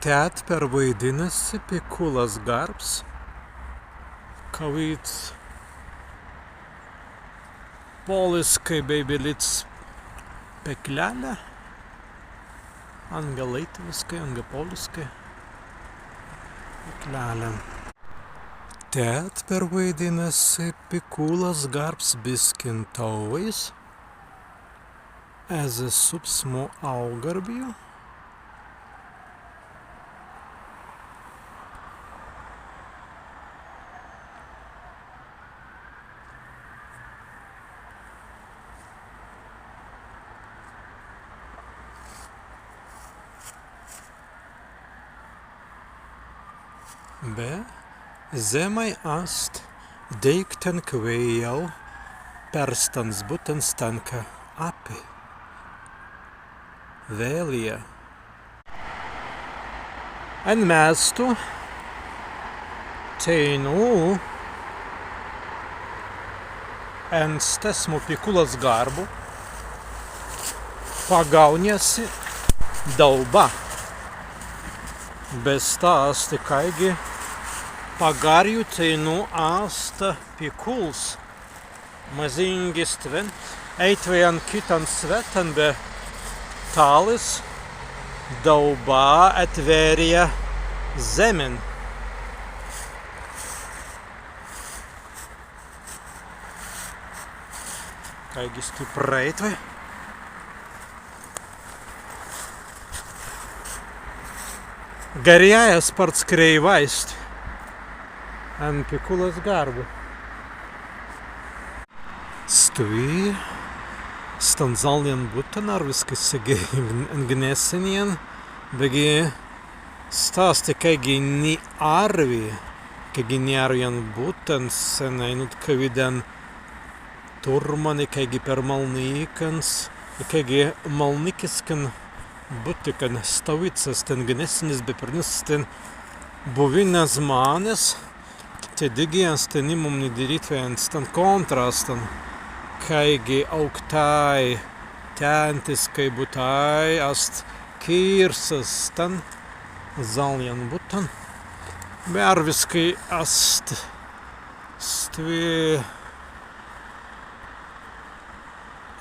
Teatr vaidinasi Pikullas gārbs, kavīts poliski beibilits Pikullas, anga lietuviski, anga poliski Pikullas. Teatr vaidinasi Pikullas gārbs biskintaujas, es subsmu augarbiju. Be zemai ast deikten kvejau perstans butens tanka api. Vēlija. En mestu teinu en stesmu Pikullas gārbu pagauniesi dauba. Bez tās tikaigi pagarju teinu asta Pikulls. Mazingi stven, eitvejan kitan svetan be tālis daubā atvērija zemen. Kaigi stipreitve. Garjājas par skrejvaist an Pikullas gārbu. Stui stan zalien butan arviski segi gnesenien, begi stāsti kaigi ni arvi, kaigi ni arvien butan seneinut kaviden turmani kaigi per malnīkans, kaigi malnikiskan butikan stāvicas ten gnesenis, bepernis ten buvinas manes, te digians ten imum nidirītvējans ten kontrastan, kaigi augtai, tēntiskai butai, ast kīrsas ten zalien butan, bērviskai ast stvi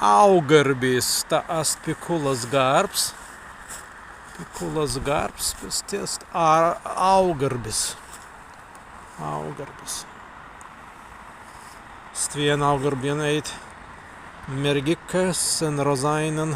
augarbīs, ta ast Pikullas gārbs. Pikullas gārbs, pēc tiest augarbis. Augarbis. Stvien augarbien eit mergikas en rozainan